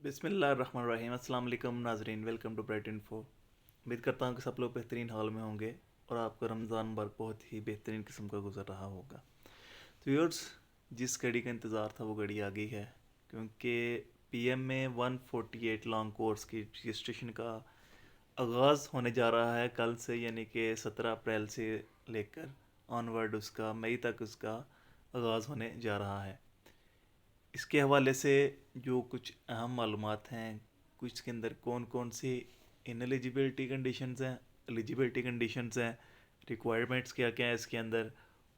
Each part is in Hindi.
बिस्मिल्लाहिर्रहमानिर्रहीम। अस्सलाम वालेकुम नाजरीन, वेलकम टू ब्राइट इन्फो। उम्मीद करता हूँ कि सब लोग बेहतरीन हाल में होंगे और आपका रमज़ान मुबारक बहुत ही बेहतरीन किस्म का गुजर रहा होगा। तो व्यूअर्स, जिस घड़ी का इंतज़ार था वो घड़ी आ गई है, क्योंकि पीएम में 148 लॉन्ग कोर्स की रजिस्ट्रेशन का आगाज़ होने जा रहा है कल से, यानी कि 17 अप्रैल से लेकर ऑनवर्ड उसका मई तक उसका आगाज़ होने जा रहा है। इसके हवाले से जो कुछ अहम मालूमात हैं, कुछ इसके अंदर कौन कौन सी इनएलिजिबिलिटी कंडीशंस हैं, एलिजिबिलिटी कंडीशंस हैं, रिक्वायरमेंट्स क्या क्या है इसके अंदर,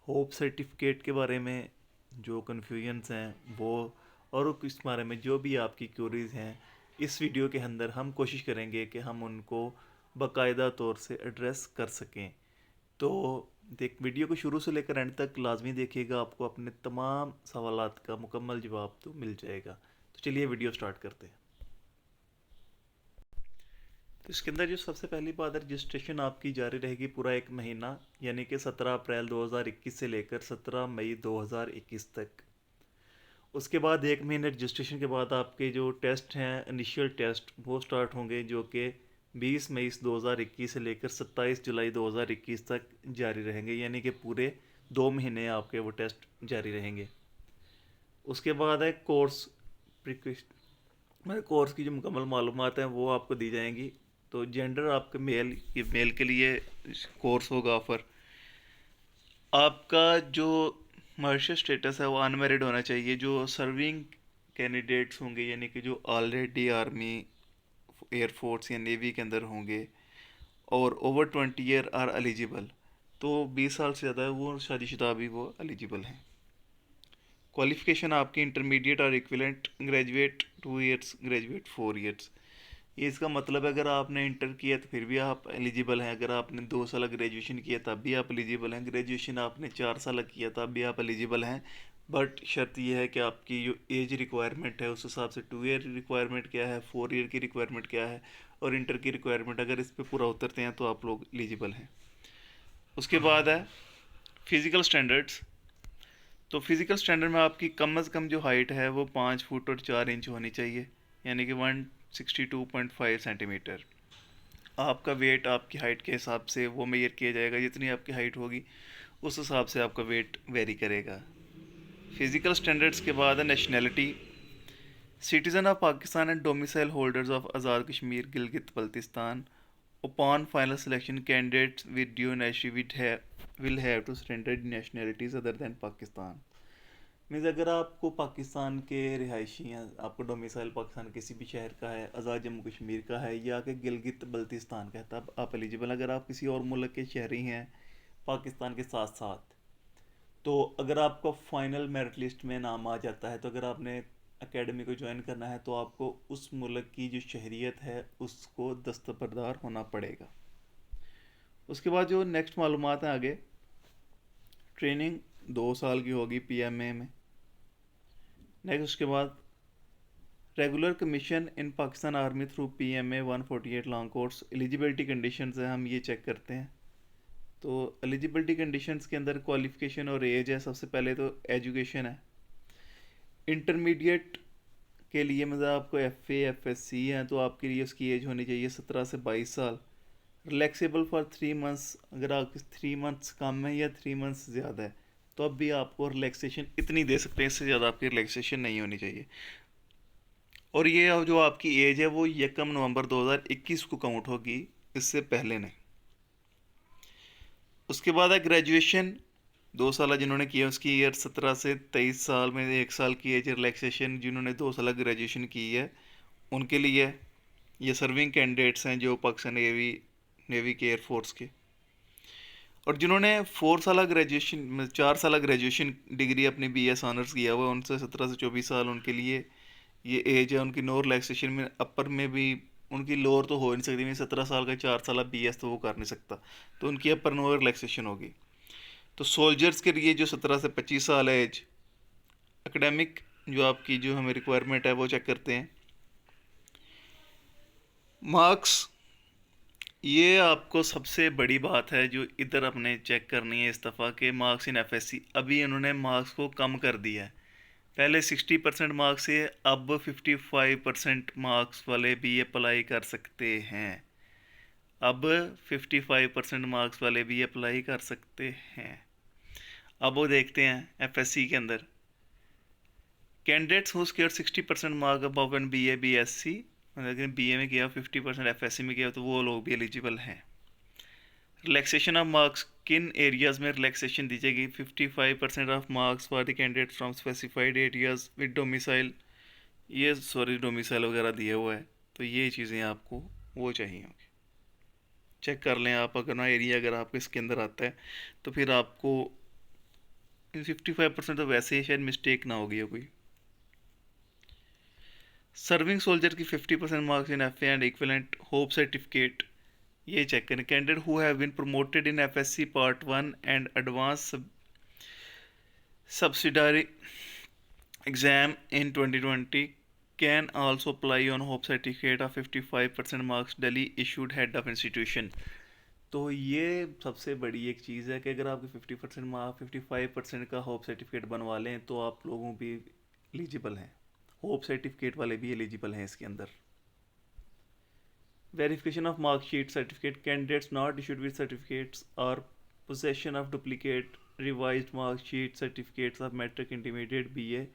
होप सर्टिफिकेट के बारे में जो कन्फ्यूजन्स हैं वो, और इस बारे में जो भी आपकी क्यूरीज हैं, इस वीडियो के अंदर हम कोशिश करेंगे कि हम उनको बाकायदा तौर से एड्रेस कर सकें। तो वीडियो को शुरू से लेकर एंड तक लाजमी देखिएगा, आपको अपने तमाम सवालात का मुकम्मल जवाब तो मिल जाएगा। तो चलिए वीडियो स्टार्ट करते हैं। तो इसके अंदर जो सबसे पहली बात है, रजिस्ट्रेशन आपकी जारी रहेगी पूरा एक महीना, यानी कि 17 अप्रैल 2021 से लेकर 17 मई 2021 तक। उसके बाद एक महीने रजिस्ट्रेशन के बाद आपके जो टेस्ट हैं, इनिशियल टेस्ट, वो स्टार्ट होंगे, जो कि 20 मई 2021 से लेकर 27 जुलाई 2021 तक जारी रहेंगे, यानी कि पूरे 2 महीने आपके वो टेस्ट जारी रहेंगे। उसके बाद है कोर्स मतलब कोर्स की जो मुकम्मल मालूमात हैं वो आपको दी जाएंगी। तो जेंडर आपके मेल के लिए कोर्स होगा ऑफर। आपका जो मर्शियल स्टेटस है वो अनमेरिड होना चाहिए। जो सर्विंग कैंडिडेट्स होंगे, यानी कि जो ऑलरेडी आर्मी, एयरफोर्स या नेवी के अंदर होंगे और ओवर 20 ईयर आर एलिजिबल, तो 20 साल से ज़्यादा है वो शादीशुदा भी वो एलिजिबल हैं। क्वालिफ़िकेशन आपकी इंटरमीडिएट और equivalent, graduate 2 years, graduate 4 years. ये इसका मतलब है अगर आपने इंटर किया तो फिर भी आप एलिजिबल हैं, अगर आपने 2 साल ग्रेजुएशन किया तब भी आप एलिजिबल हैं, ग्रेजुएशन आपने 4 साल किया तब भी आप एलिजिबल हैं। बट शर्त यह है कि आपकी जो एज रिक्वायरमेंट है उस हिसाब से 2 ईयर रिक्वायरमेंट क्या है, 4 ईयर की रिक्वायरमेंट क्या है, और इंटर की रिक्वायरमेंट, अगर इस पर पूरा उतरते हैं तो आप लोग एलिजिबल हैं। उसके बाद है फिज़िकल स्टैंडर्ड्स। तो फिज़िकल स्टैंडर्ड में आपकी कम अज़ कम जो हाइट है वो 5 फुट और 4 इंच होनी चाहिए, यानी कि 162.5 सेंटीमीटर। आपका वेट आपकी हाइट के हिसाब से वो मेजर किया जाएगा, जितनी आपकी हाइट होगी उस हिसाब से आपका वेट वेरी करेगा। फिज़िकल स्टैंडर्ड्स के बाद है nationality. Citizen of Pakistan and domicile holders of Azad Kashmir Gilgit Baltistan. Upon final selection, candidates with dual nationality will have to surrender nationalities other than Pakistan. Means अगर आपको पाकिस्तान के रिहायशी हैं, आपको डोमिसाइल पाकिस्तान किसी भी शहर का है, आज़ाद जम्मू कश्मीर का है या कि गिलगित बल्तिस्तान का है, तब आप एलिजिबल। अगर आप किसी और मुल्क के शहरी हैं पाकिस्तान के साथ साथ, तो अगर आपका फाइनल मेरिट लिस्ट में नाम आ जाता है, तो अगर आपने एकेडमी को ज्वाइन करना है तो आपको उस मुल्क की जो शहरियत है उसको दस्तबरदार होना पड़ेगा। उसके बाद जो नेक्स्ट मालूमात हैं आगे, ट्रेनिंग 2 साल की होगी पीएमए में। नेक्स्ट उसके बाद रेगुलर कमीशन इन Pakistan army through PMA 148 long course. Eligibility conditions हैं, हम ये चेक करते हैं। तो एलिजिबिलिटी कंडीशंस के अंदर क्वालिफिकेशन और एज है। सबसे पहले तो एजुकेशन है। इंटरमीडिएट के लिए मतलब आपको एफएससी है तो आपके लिए उसकी एज होनी चाहिए 17 से 22 साल। रिलैक्सेबल फॉर 3 मंथ्स, अगर आपके 3 मंथ्स कम है या 3 मंथ्स ज़्यादा है तो अब भी आपको रिलैक्सेशन इतनी दे सकते हैं, इससे ज़्यादा आपकी रिलैक्सेशन नहीं होनी चाहिए। और ये जो आपकी एज है वो 1 नवंबर 2021 को काउंट होगी, इससे पहले नहीं। उसके बाद है ग्रेजुएशन। 2 साल जिन्होंने किया उसकी ईयर 17 से 23 साल में 1 साल की एज रिलैक्सेशन। जिन्होंने 2 साल ग्रेजुएशन की है उनके लिए ये सर्विंग कैंडिडेट्स हैं जो पाकिस्तान नेवी के एयरफोर्स के। और जिन्होंने 4 साल ग्रेजुएशन 4 साल ग्रेजुएशन डिग्री अपनी बीएस ऑनर्स किया हुआ है, उनसे 17 से 24 साल उनके लिए ये एज है। उनकी नो रिलैक्सेशन में अपर में भी उनकी लोअर तो हो नहीं सकती, मैं 17 साल का 4 साल बीएस तो वो कर नहीं सकता, तो उनकी अपर नो रिलैक्सेशन होगी। तो सोल्जर्स के लिए जो 17 से 25 साल है एज। एकेडमिक जो आपकी जो हमें रिक्वायरमेंट है वो चेक करते हैं। मार्क्स, ये आपको सबसे बड़ी बात है जो इधर अपने चेक करनी है इस दफ़ा के मार्क्स इन एफएससी। अभी उन्होंने मार्क्स को कम कर दिया है। पहले 60% मार्क्स से अब 55% मार्क्स वाले भी अप्लाई कर सकते हैं। अब 55% मार्क्स वाले भी अप्लाई कर सकते हैं। अब वो देखते हैं एफएससी के अंदर candidates who score 60% mark above an BA BSc, लेकिन बीए में किया 50%, एफएससी में किया, तो वो लोग भी एलिजिबल हैं। रिलैक्सेशन ऑफ मार्क्स, किन एरियाज में रिलैक्सेशन दी जाएगी? 55% of marks for the candidate from specified areas with domicile, ये सॉरी डोमिसाइल वगैरह दिया हुआ है, तो ये चीज़ें आपको वो चाहिए होंगी। चेक कर लें आप, अगर ना एरिया अगर आपके इसके अंदर आता है तो फिर आपको 55% तो वैसे ही शायद मिस्टेक ना होगी कोई। सर्विंग सोल्जर की 50% marks in F and equivalent hope certificate, ये चेक करें। Candidate who have been promoted in FSc part 1 and advance subsidiary exam in 2020 can also apply on hope certificate of 55% marks duly issued head of institution. तो ये सबसे बड़ी एक चीज़ है कि अगर आपके 50% मार्क्स 55% का होप सर्टिफिकेट बनवा लें तो आप लोगों भी एलिजिबल हैं, होप सर्टिफिकेट वाले भी एलिजिबल हैं इसके अंदर। Verification of marksheet certificate, candidates not issued with certificates or possession of duplicate revised marksheet certificates of matric intermediate BA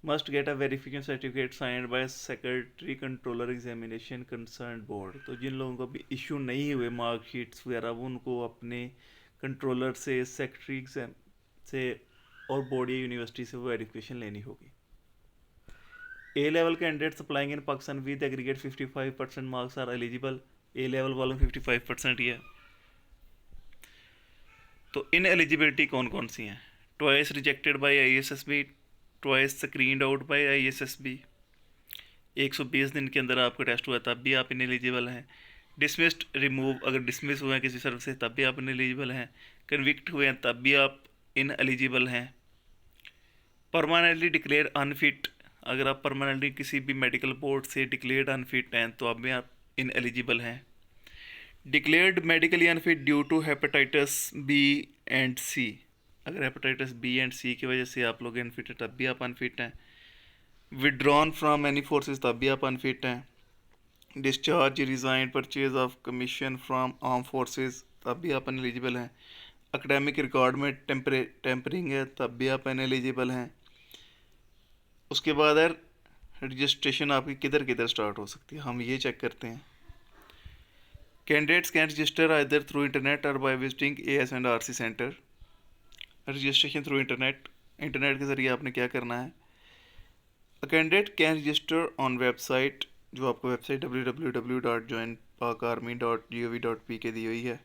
must get a verification certificate signed by secretary controller examination concern board. तो जिन लोगों को अभी इशू नहीं हुए मार्कशीट्स वगैरह, वो उनको अपने कंट्रोलर से, सेक्रेटरी एग्जाम से और बोर्ड या यूनिवर्सिटी से वो वेरिफिकेशन लेनी होगी। A level candidates applying in Pakistan with aggregate 55% marks are eligible. A level वालों 55% ही है। तो इन एलिजिबिलिटी कौन कौन सी हैं? Twice rejected by ISSB, twice screened out by ISSB, 120 दिन के अंदर आपका टेस्ट हुआ तब भी आप इन एलिजिबल हैं। डिसमिस्ड रिमूव, अगर डिसमिस हुए हैं किसी सर्विस से तब भी आप इन एलिजिबल हैं। कन्विक्ट हुए हैं तब भी आप इन एलिजिबल हैं। परमानेंटली डिक्लेयर अनफिट, अगर आप परमानेंटली किसी भी मेडिकल बोर्ड से डिक्लेयर्ड अनफिट हैं तो अब भी आप इन एलिजिबल हैं। Declared medically unfit due to hepatitis B and C, अगर हेपेटाइटिस बी एंड सी की वजह से आप लोग अनफिट हैं तब भी आप अनफिट हैं। विड्रॉन फ्रॉम एनी फोर्सेस तब भी आप अनफिट हैं। Discharge, resign, purchase of commission from arm forces तब भी आप अनएलिजिबल हैं। एकेडमिक रिकॉर्ड में टेम्परिंग है तब भी आप अनएलिजिबल हैं। उसके बाद है रजिस्ट्रेशन आपकी किधर किधर स्टार्ट हो सकती है, हम ये चेक करते हैं। Candidates can register either through internet or by visiting AS and RC centre. Registration through internet, internet के ज़रिए आपने क्या करना है? A candidate can register on website, जो आपको वेबसाइट www.joinpakarmy.gov.pk दी हुई है।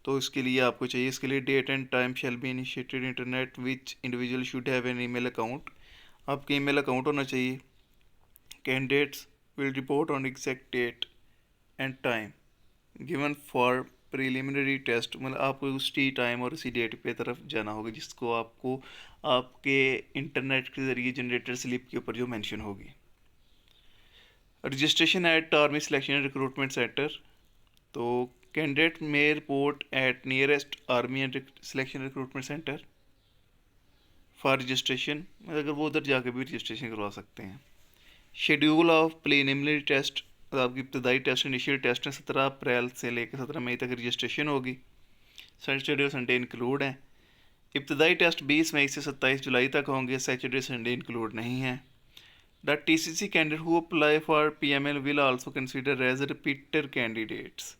तो इसके लिए आपको चाहिए, इसके लिए date and time shall be initiated internet which individual should have an email account, आपके ईमेल अकाउंट होना चाहिए। Candidates will report on exact date and time given for preliminary test, मतलब आपको उसी टाइम और उसी डेट पे तरफ जाना होगा जिसको आपको आपके इंटरनेट के ज़रिए जनरेटर स्लिप के ऊपर जो मेंशन होगी। Registration at army selection and recruitment centre, तो candidate may report at nearest army and selection recruitment centre for registration, अगर वो उधर जाके भी रजिस्ट्रेशन करवा सकते हैं। शेड्यूल ऑफ प्रीलिमिनरी टेस्ट, आपकी इब्तदाई टेस्ट, इनिशियल टेस्ट है 17 अप्रैल से लेकर 17 मई तक रजिस्ट्रेशन होगी। सैटरडे और संडे इंक्लूड हैं। इब्तदाई टेस्ट 20 मई से 27 जुलाई तक होंगे, सैटरडे संडे इंक्लूड नहीं है। The TCC candidate who apply for PML will also consider as repeater candidates,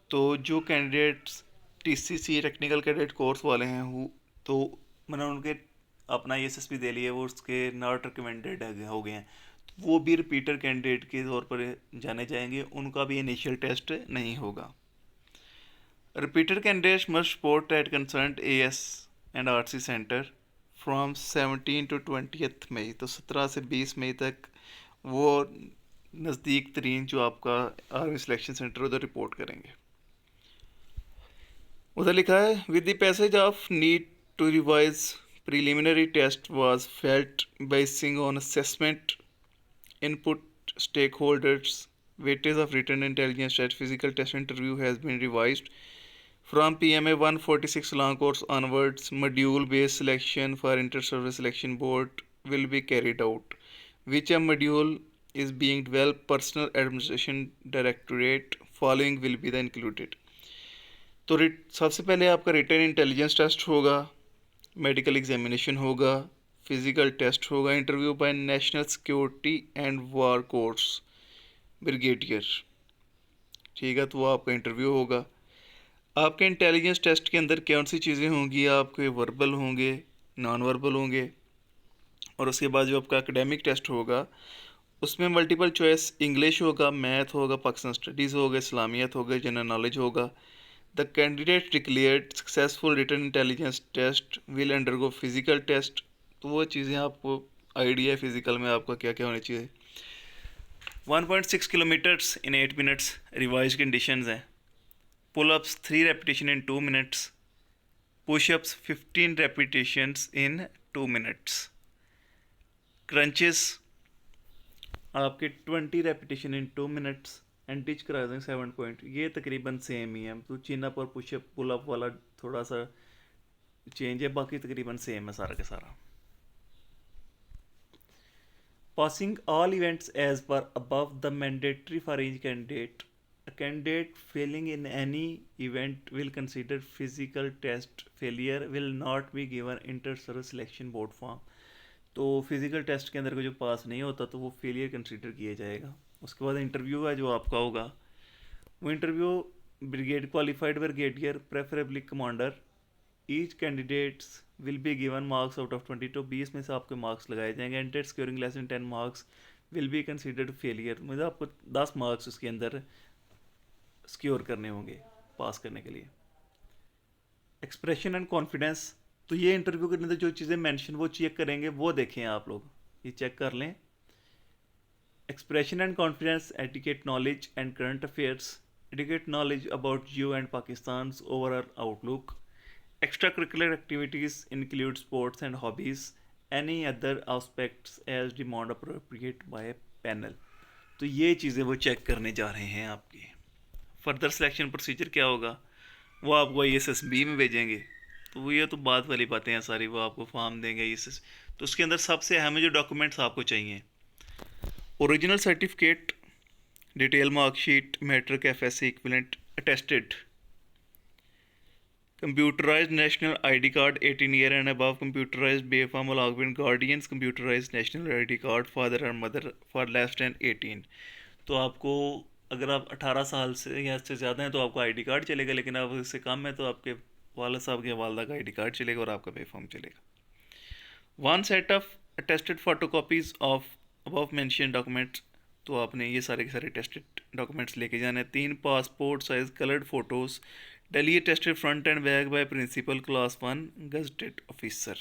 तो जो candidates TCC technical cadet course वाले हैं तो मैंने उनके अपना एसएसपी दे लिए, वो उसके नॉट रिकमेंडेड हो गए हैं, तो वो भी रिपीटर कैंडिडेट के तौर पर जाने जाएंगे, उनका भी इनिशियल टेस्ट नहीं होगा। Repeater candidates must report eight concern as and RC centre from 17 to 20 मई, तो 17 से 20 मई तक वो नज़दीक तरीन जो आपका आर्मी सिलेक्शन सेंटर उधर रिपोर्ट करेंगे। उधर लिखा है with the passage of need to revise preliminary test was felt basing on assessment input stakeholders weightage of written intelligence test physical test interview has been revised from PMA 146 long course onwards module based selection for inter service selection board will be carried out, which a module is being developed, personal administration directorate following will be the included. तो सबसे पहले आपका रिटन इंटेलिजेंस टेस्ट होगा, मेडिकल एग्जामिनेशन होगा, फिजिकल टेस्ट होगा, interview by national security and war course brigadier, ठीक है, तो वो आपका इंटरव्यू होगा। आपके इंटेलिजेंस टेस्ट के अंदर कौन सी चीज़ें होंगी, आपके वर्बल होंगे, नॉन वर्बल होंगे, और उसके बाद जो आपका एकेडमिक टेस्ट होगा उसमें मल्टीपल चॉइस इंग्लिश होगा, मैथ होगा, पाकिस्तान स्टडीज़ होगा, इस्लामियत होगा, जनरल नॉलेज होगा। The candidate declared successful written intelligence test will undergo physical test. तो वो चीज़ें आपको आइडिया है फिजिकल में आपका क्या क्या होनी चाहिए। 1.6 किलोमीटर्स इन 8 मिनट्स रिवाइज कंडीशंस हैं। पुल-अप्स 3 रेपिटेशन इन 2 मिनट्स, पुश-अप्स 15 रेपिटेशंस इन 2 मिनट्स, क्रंचेस आपके 20 repetition in 2 minutes, and teach करा देंगे 7 पॉइंट। ये तकरीबन सेम ही है, तो चिन अप और पुशअप पुल अप वाला थोड़ा सा चेंज है, बाकी तकरीबन सेम है सारा के सारा। Passing all events as per above the mandatory for each candidate, a candidate failing in any event will consider physical test failure will not be given inter-service selection board form। तो फिज़िकल टेस्ट के अंदर को जो पास नहीं होता तो वो फेलियर कंसीडर किया जाएगा। उसके बाद इंटरव्यू है जो आपका होगा, वो interview brigade qualified brigadier preferably commander, each candidates will be given marks out of 20, तो 20 में से आपके मार्क्स लगाए जाएंगे। एंटेड scoring less than 10 marks will be considered failure, मतलब आपको 10 मार्क्स उसके अंदर सिक्योर करने होंगे पास करने के लिए। एक्सप्रेशन एंड कॉन्फिडेंस, तो ये इंटरव्यू के अंदर जो चीज़ें मेंशन वो चेक करेंगे, वो देखें आप लोग, ये चेक कर लें। Expression and confidence, etiquette knowledge and current affairs, etiquette knowledge about you and Pakistan overall outlook, extra curricular activities include sports and hobbies, any other aspects as demand appropriate by panel. तो ये चीज़ें वो चेक करने जा रहे हैं आपकी। फर्दर सिलेक्शन प्रोसीजर क्या होगा, वो आपको ISSB में भेजेंगे, तो वो ये तो बात वाली बातें हैं सारी, वो आपको फॉर्म देंगे ISS। तो उसके अंदर सबसे अहम जो डॉक्यूमेंट्स आपको चाहिए, original certificate, detail marksheet, matric FSC equivalent attested, computerised national ID card 18 year and above, computerised B form along with guardians, computerised national ID card father और मदर फॉर लेस देन 18। तो आपको अगर आप 18 साल से या इससे ज़्यादा हैं तो आपको ID कार्ड चलेगा, लेकिन आप इससे कम है तो आपके वालिद साहब के वालदा का ID कार्ड चलेगा और आपका पे फॉर्म चलेगा। 1 set of attested photocopies of above mention documents, तो आपने ये सारे के सारे टेस्टेड डॉक्यूमेंट्स लेके जाने हैं। 3 passport size coloured photos duly tested front and back by principal class 1 gazetted officer.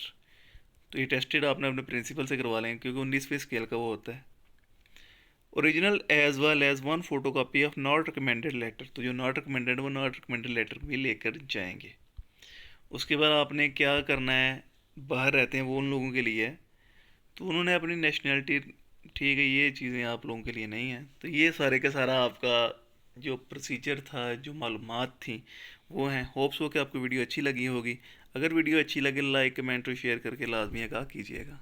तो ये टेस्टेड आपने अपने प्रिंसिपल से करवा लें क्योंकि 19वें स्केल का वो होता है। Original as well as 1 photocopy of not recommended letter, तो जो नॉट रिकमेंडेड वो नॉट रिकमेंडेड लेटर भी लेकर जाएंगे। उसके बाद आपने क्या करना है, बाहर रहते हैं वो उन लोगों के लिए है, तो उन्होंने अपनी नेशनैलिटी, ठीक है, ये चीज़ें आप लोगों के लिए नहीं है। तो ये सारे का सारा आपका जो प्रोसीजर था, जो मालूमात थी वो हैं। होप्स हो कि आपको वीडियो अच्छी लगी होगी। अगर वीडियो अच्छी लगे लाइक कमेंट और शेयर करके लाजमी आगाह कीजिएगा।